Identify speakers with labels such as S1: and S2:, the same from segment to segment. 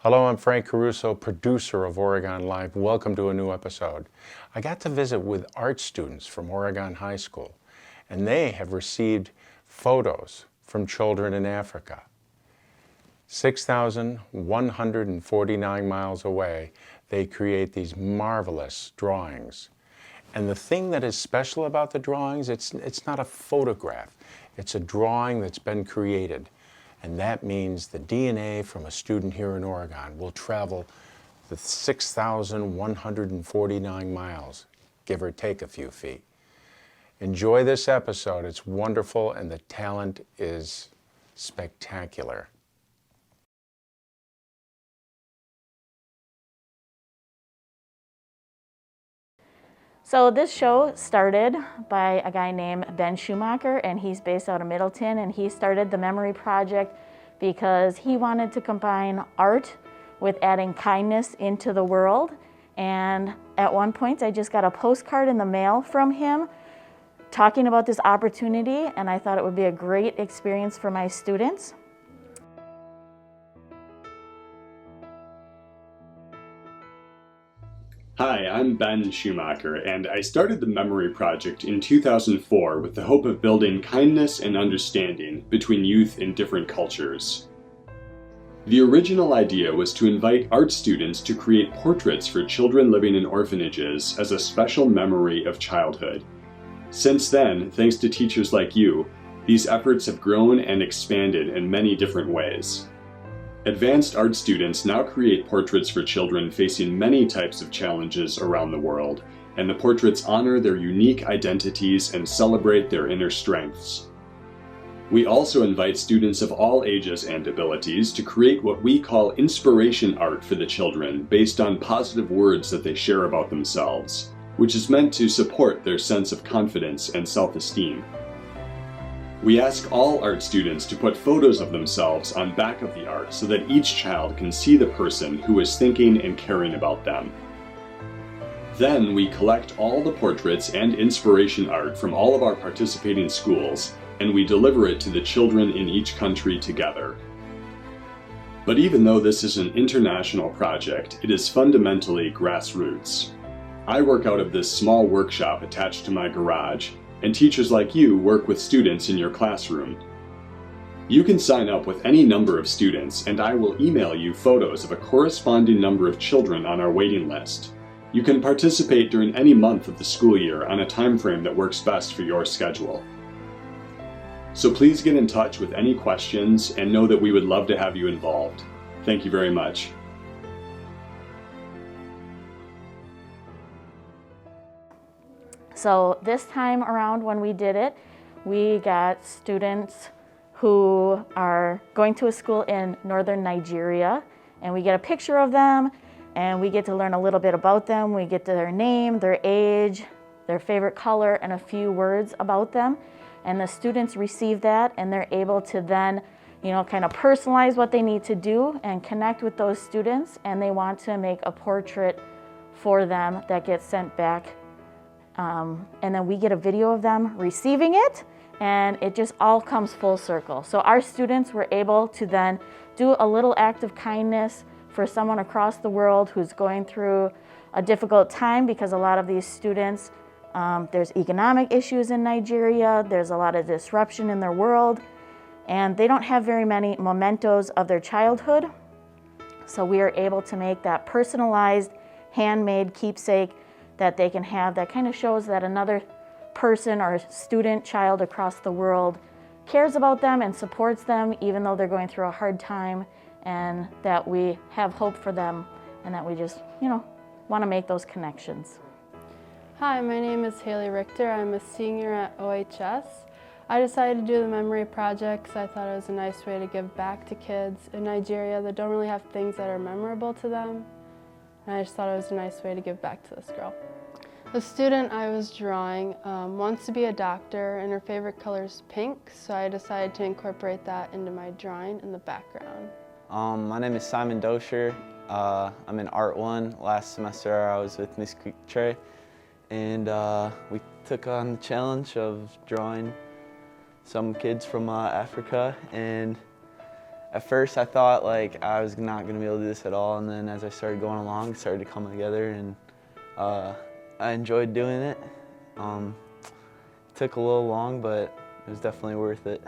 S1: Hello, I'm Frank Caruso, producer of Oregon Live. Welcome to a new episode. I got to visit with art students from Oregon High School, and they have received photos from children in Africa. 6,149 miles away, they create these marvelous drawings. And the thing that is special about the drawings, it's not a photograph. It's a drawing that's been created. And that means the DNA from a student here in Oregon will travel the 6,149 miles, give or take a few feet. Enjoy this episode. It's wonderful, and the talent is spectacular.
S2: So this show started by a guy named Ben Schumacher, and he's based out of Middleton, and he started the Memory Project because he wanted to combine art with adding kindness into the world. And at one point I just got a postcard in the mail from him talking about this opportunity, and I thought it would be a great experience for my students.
S3: Hi, I'm Ben Schumacher, and I started the Memory Project in 2004 with the hope of building kindness and understanding between youth in different cultures. The original idea was to invite art students to create portraits for children living in orphanages as a special memory of childhood. Since then, thanks to teachers like you, these efforts have grown and expanded in many different ways. Advanced art students now create portraits for children facing many types of challenges around the world, and the portraits honor their unique identities and celebrate their inner strengths. We also invite students of all ages and abilities to create what we call inspiration art for the children based on positive words that they share about themselves, which is meant to support their sense of confidence and self-esteem. We ask all art students to put photos of themselves on back of the art so that each child can see the person who is thinking and caring about them. Then we collect all the portraits and inspiration art from all of our participating schools, and we deliver it to the children in each country together. But even though this is an international project, it is fundamentally grassroots. I work out of this small workshop attached to my garage, and teachers like you work with students in your classroom. You can sign up with any number of students, and I will email you photos of a corresponding number of children on our waiting list. You can participate during any month of the school year on a time frame that works best for your schedule. So please get in touch with any questions and know that we would love to have you involved. Thank you very much.
S2: So this time around when we did it, we got students who are going to a school in northern Nigeria, and we get a picture of them, and we get to learn a little bit about them. We get their name, their age, their favorite color, and a few words about them. And the students receive that, and they're able to then, kind of personalize what they need to do and connect with those students, and they want to make a portrait for them that gets sent back. And then we get a video of them receiving it, and it just all comes full circle. So our students were able to then do a little act of kindness for someone across the world who's going through a difficult time, because a lot of these students, there's economic issues in Nigeria, there's a lot of disruption in their world, and they don't have very many mementos of their childhood. So we are able to make that personalized, handmade keepsake that they can have, that kind of shows that another person or student, child across the world cares about them and supports them even though they're going through a hard time, and that we have hope for them, and that we just, want to make those connections.
S4: Hi, my name is Haley Richter. I'm a senior at OHS. I decided to do the Memory Project because I thought it was a nice way to give back to kids in Nigeria that don't really have things that are memorable to them. And I just thought it was a nice way to give back to this girl. The student I was drawing wants to be a doctor, and her favorite color is pink, so I decided to incorporate that into my drawing in the background.
S5: My name is Dosher. I'm in Art 1. Last semester I was with Miss Coutre, and we took on the challenge of drawing some kids from Africa. And at first I thought like I was not going to be able to do this at all, and then as I started going along, it started to come together, and I enjoyed doing it. It took a little long, but it was definitely worth it.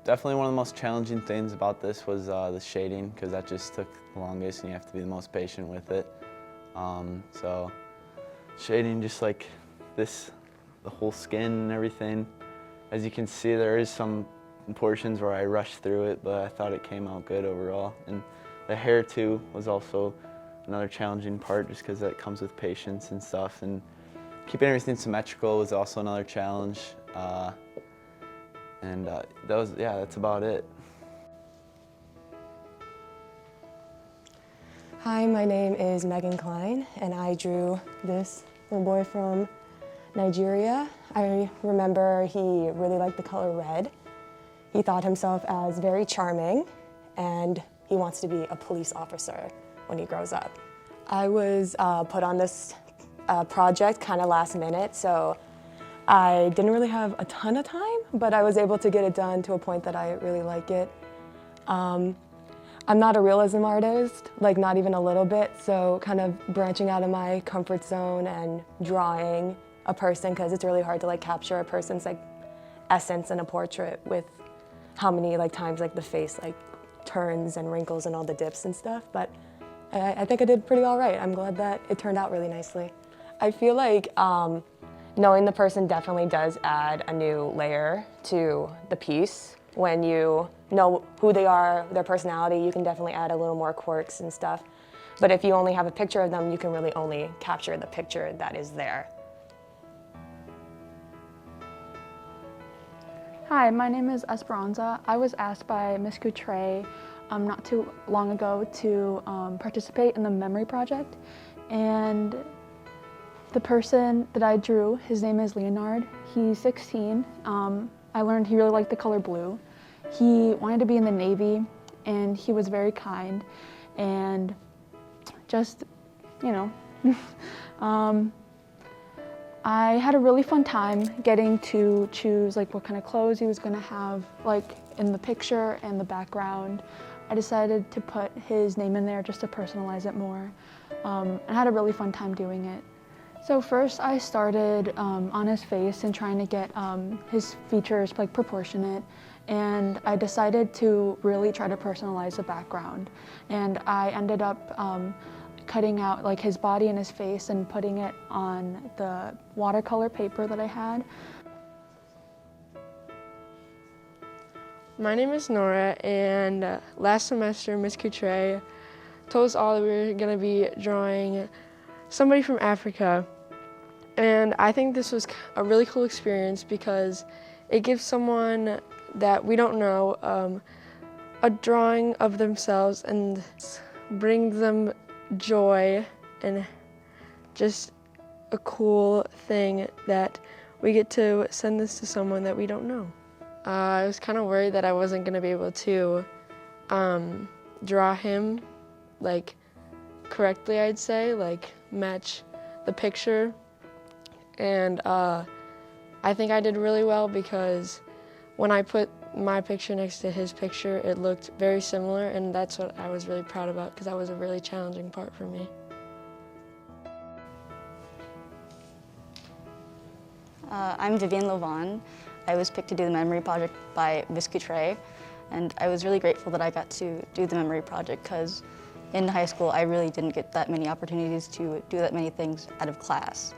S5: Definitely one of the most challenging things about this was the shading, because that just took the longest and you have to be the most patient with it. So shading just like this, the whole skin and everything. As you can see, there is some portions where I rushed through it, but I thought it came out good overall. And the hair too was also another challenging part, just because that comes with patience and stuff. And keeping everything symmetrical was also another challenge. That's about it.
S6: Hi, my name is Megan Klein, and I drew this little boy from Nigeria. I remember he really liked the color red. He thought himself as very charming, and he wants to be a police officer when he grows up. I was put on this project kind of last minute, so I didn't really have a ton of time, but I was able to get it done to a point that I really like it. I'm not a realism artist, like not even a little bit, so kind of branching out of my comfort zone and drawing a person, because it's really hard to like capture a person's like essence in a portrait with how many like times like the face like turns and wrinkles and all the dips and stuff, but I think I did pretty all right. I'm glad that it turned out really nicely. I feel like knowing the person definitely does add a new layer to the piece. When you know who they are, their personality, you can definitely add a little more quirks and stuff. But if you only have a picture of them, you can really only capture the picture that is there.
S7: Hi, my name is Esperanza. I was asked by Miss Coutre not too long ago to participate in the memory project, and the person that I drew, his name is Leonard. He's 16. I learned he really liked the color blue. He wanted to be in the Navy, and he was very kind, and just, you know, I had a really fun time getting to choose like what kind of clothes he was gonna have like in the picture and the background. I decided to put his name in there just to personalize it more, and I had a really fun time doing it. So first I started on his face and trying to get his features like proportionate, and I decided to really try to personalize the background, and I ended up cutting out like his body and his face and putting it on the watercolor paper that I had.
S8: My name is Norah, and last semester Miss Coutre told us all that we were going to be drawing somebody from Africa. And I think this was a really cool experience because it gives someone that we don't know a drawing of themselves and brings them joy and just a cool thing that we get to send this to someone that we don't know. I was kind of worried that I wasn't going to be able to draw him like correctly, I'd say, like match the picture. And I think I did really well because when I put my picture next to his picture, it looked very similar, and that's what I was really proud about because that was a really challenging part for me.
S9: I'm Vivian Lovan. I was picked to do the memory project by Miss Coutre, and I was really grateful that I got to do the memory project because in high school I really didn't get that many opportunities to do that many things out of class,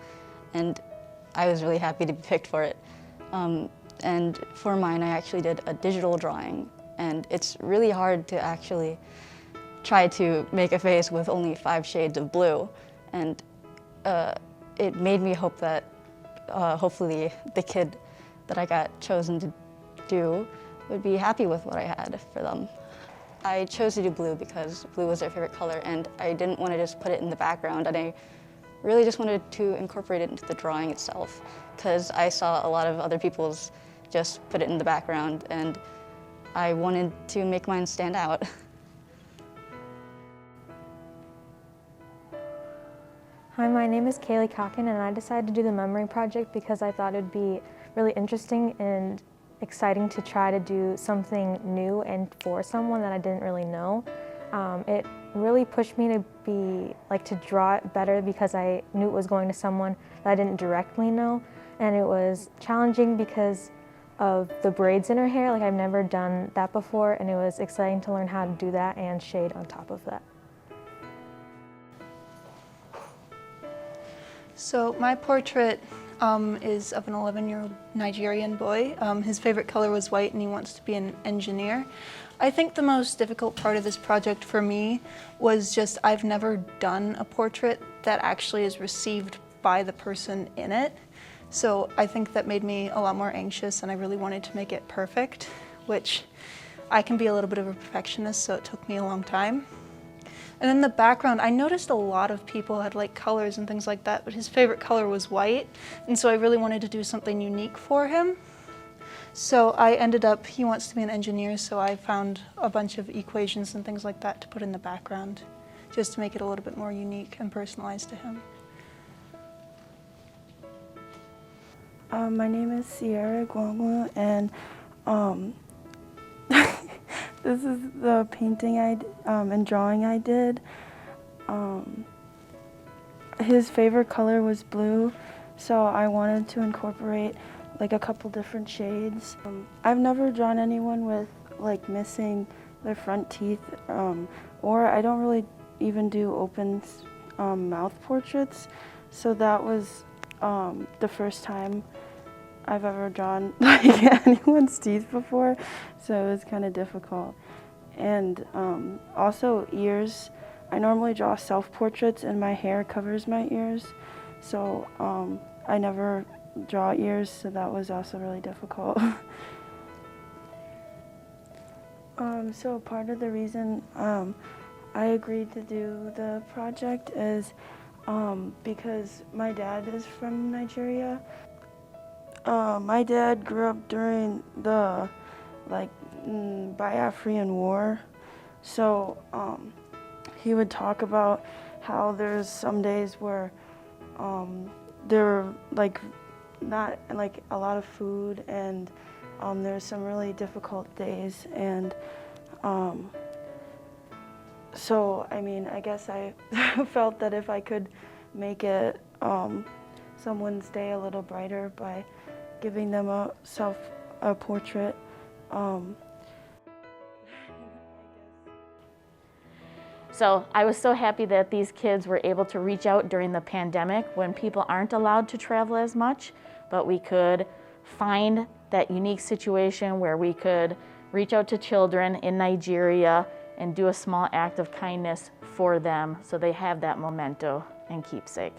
S9: and I was really happy to be picked for it. And for mine, I actually did a digital drawing, and it's really hard to actually try to make a face with only 5 shades of blue, and it made me hope that hopefully the kid that I got chosen to do would be happy with what I had for them. I chose to do blue because blue was their favorite color, and I didn't want to just put it in the background, and I really just wanted to incorporate it into the drawing itself, because I saw a lot of other people's just put it in the background, and I wanted to make mine stand out.
S10: Hi, my name is Heidi Coutre, and I decided to do the memory project because I thought it would be really interesting and exciting to try to do something new and for someone that I didn't really know. It really pushed me to draw it better because I knew it was going to someone that I didn't directly know, and it was challenging because of the braids in her hair. Like, I've never done that before, and it was exciting to learn how to do that and shade on top of that.
S11: So my portrait is of an 11-year-old Nigerian boy. His favorite color was white and he wants to be an engineer. I think the most difficult part of this project for me was just I've never done a portrait that actually is received by the person in it. So I think that made me a lot more anxious, and I really wanted to make it perfect, which I can be a little bit of a perfectionist, so it took me a long time. And in the background, I noticed a lot of people had like colors and things like that, but his favorite color was white, and so I really wanted to do something unique for him. So I ended up, he wants to be an engineer, so I found a bunch of equations and things like that to put in the background, just to make it a little bit more unique and personalized to him.
S12: My name is Cearah Egwuonwu, and this is the painting and drawing I did. His favorite color was blue, so I wanted to incorporate like a couple different shades. I've never drawn anyone with like missing their front teeth, or I don't really even do open mouth portraits, so that was the first time I've ever drawn like anyone's teeth before, so it was kind of difficult. And also ears. I normally draw self-portraits and my hair covers my ears, so I never draw ears, so that was also really difficult. So part of the reason I agreed to do the project is because my dad is from Nigeria. My dad grew up during the Biafran War, so he would talk about how there's some days where there were not a lot of food, and there's some really difficult days, and so I mean, I guess I felt that if I could make it someone's day a little brighter by giving them a portrait.
S2: So I was so happy that these kids were able to reach out during the pandemic when people aren't allowed to travel as much, but we could find that unique situation where we could reach out to children in Nigeria and do a small act of kindness for them so they have that memento and keepsake.